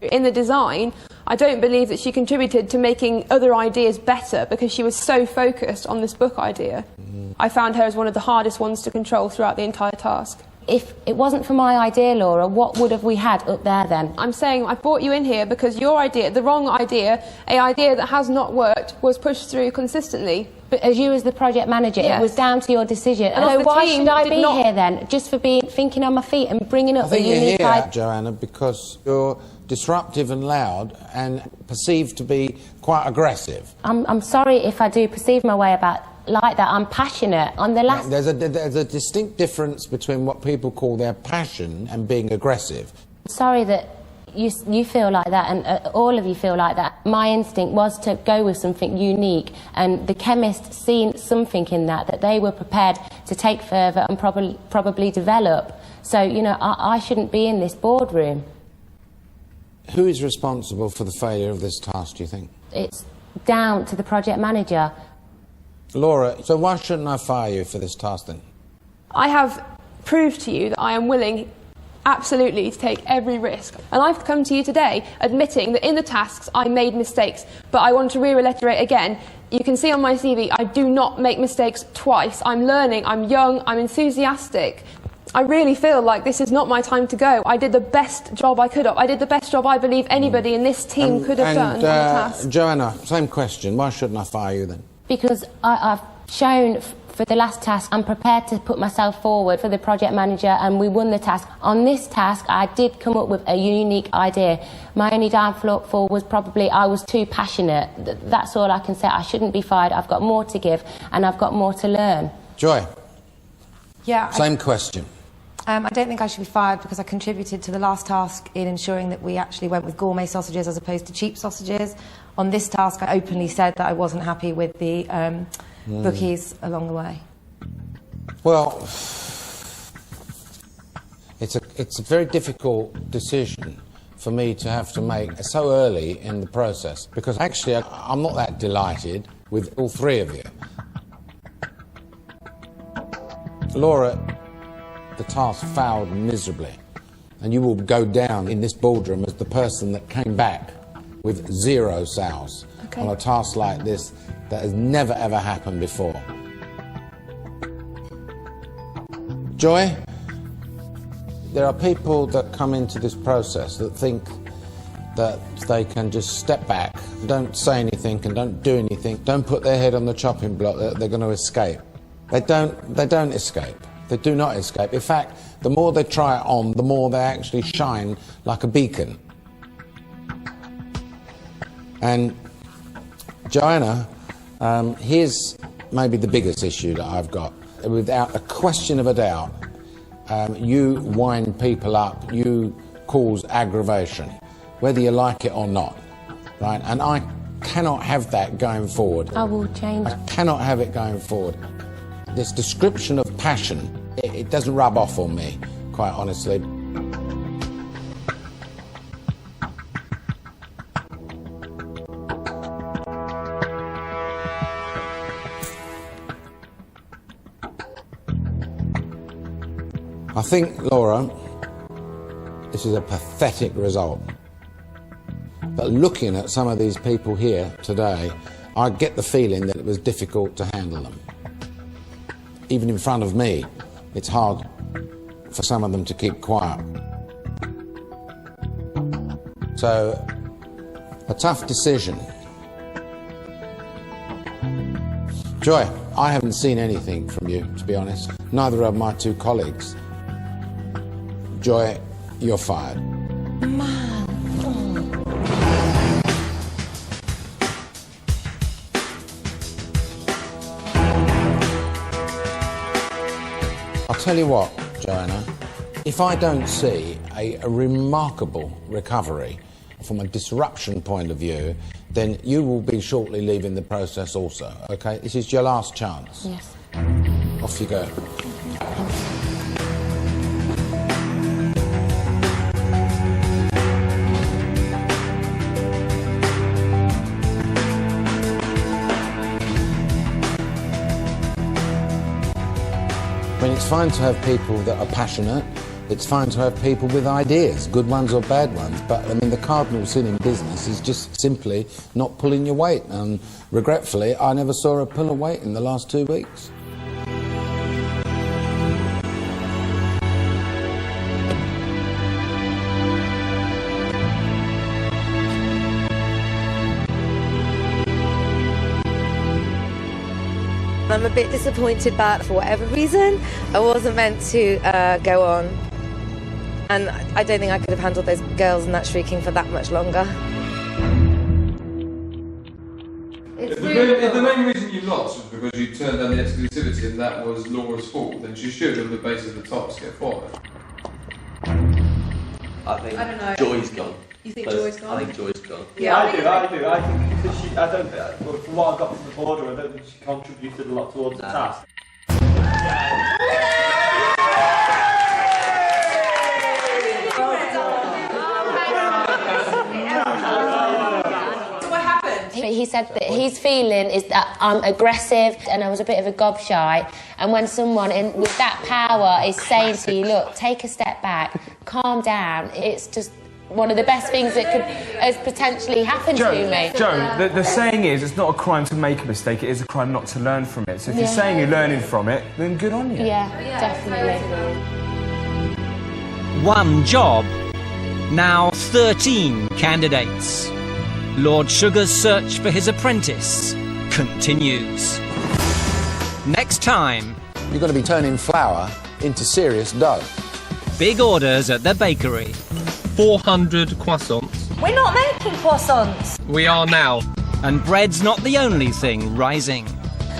In the design, I don't believe that she contributed to making other ideas better because she was so focused on this book idea. I found her as one of the hardest ones to control throughout the entire task. If it wasn't for my idea, Laura, what would have we had up there then? I'm saying I brought you in here because your idea, the wrong idea, an idea that has not worked, was pushed through consistently. But as you as the project manager, yes. It was down to your decision. And so why should I be here then? Just for thinking on my feet and bringing up I think a unique you're here, idea? Joanna, because you're disruptive and loud and perceived to be quite aggressive. I'm sorry if I do perceive my way about like that. I'm passionate. On the last... There's a distinct difference between what people call their passion and being aggressive. Sorry that you feel like that, and all of you feel like that. My instinct was to go with something unique, and the chemist seen something in that they were prepared to take further and probably develop. So, I shouldn't be in this boardroom. Who is responsible for the failure of this task, do you think? It's down to the project manager. Laura, so why shouldn't I fire you for this task then? I have proved to you that I am willing absolutely to take every risk. And I've come to you today admitting that in the tasks I made mistakes, but I want to reiterate again. You can see on my CV I do not make mistakes twice. I'm learning, I'm young, I'm enthusiastic. I really feel like this is not my time to go. I did the best job I could have. I did the best job I believe anybody in this team could have done on the task. Joanna, same question. Why shouldn't I fire you then? Because I've shown for the last task I'm prepared to put myself forward for the project manager, and we won the task. On this task I did come up with a unique idea. My only downfall was probably I was too passionate. That's all I can say. I shouldn't be fired. I've got more to give and I've got more to learn. Joy. Yeah. Same question. I don't think I should be fired because I contributed to the last task in ensuring that we actually went with gourmet sausages as opposed to cheap sausages. On this task, I openly said that I wasn't happy with the bookies along the way. Well, it's a very difficult decision for me to have to make so early in the process, because actually I'm not that delighted with all 3 of you. Laura, the task failed miserably, and you will go down in this boardroom as the person that came back with 0 sales on a task like this that has never ever happened before. Joy, there are people that come into this process that think that they can just step back, don't say anything and don't do anything, don't put their head on the chopping block, that they're going to escape. They don't escape. They do not escape. In fact, the more they try it on, the more they actually shine like a beacon. And Joanna, here's maybe the biggest issue that I've got. Without a question of a doubt, you wind people up, you cause aggravation, whether you like it or not, right? And I cannot have that going forward. I will change. I cannot have it going forward. This description of passion, it doesn't rub off on me, quite honestly. I think, Laura, this is a pathetic result. But looking at some of these people here today, I get the feeling that it was difficult to handle them. Even in front of me, it's hard for some of them to keep quiet. So, a tough decision. Joy, I haven't seen anything from you, to be honest. Neither have my two colleagues. Joy, you're fired. Man. I'll tell you what, Joanna, if I don't see a remarkable recovery from a disruption point of view, then you will be shortly leaving the process also, okay? This is your last chance. Yes. Off you go. I mean, it's fine to have people that are passionate, it's fine to have people with ideas, good ones or bad ones, but I mean the cardinal sin in business is just simply not pulling your weight, and regretfully I never saw her pull a weight in the last 2 weeks. I'm a bit disappointed that, for whatever reason, I wasn't meant to go on. And I don't think I could have handled those girls and that shrieking for that much longer. If the main reason you lost was because you turned down the exclusivity and that was Laura's fault, then she should, on the basis of the tops, get fired. I think I don't know. Joy's gone. You think Joy's gone? I think Joy's gone. Yeah, I do. I think because she, I don't, from what I got from the border, I don't think she contributed a lot towards the task. What happened? He said that his feeling is that I'm aggressive and I was a bit of a gobshite, and when someone with that power is saying to you, look, take a step back, calm down, it's just one of the best things that has potentially happened to me. Joe, the saying is, it's not a crime to make a mistake, it is a crime not to learn from it. So if you're saying you're learning from it, then good on you. Yeah, definitely. One job, now 13 candidates. Lord Sugar's search for his apprentice continues. Next time... You're going to be turning flour into serious dough. Big orders at the bakery. 400 croissants. We're not making croissants. We are now. And bread's not the only thing rising.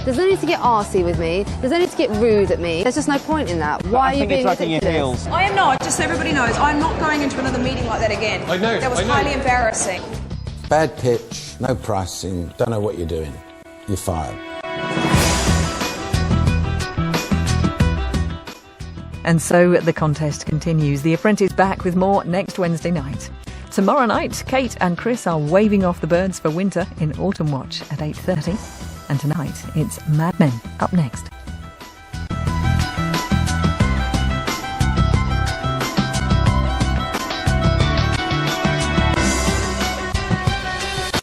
There's no need to get arsey with me. There's no need to get rude at me. There's just no point in that. Why are you being ridiculous? I am not, just so everybody knows, I'm not going into another meeting like that again. I know. That was highly embarrassing. Bad pitch, no pricing, don't know what you're doing. You're fired. And so the contest continues. The Apprentice back with more next Wednesday night. Tomorrow night, Kate and Chris are waving off the birds for winter in Autumn Watch at 8:30. And tonight, it's Mad Men up next.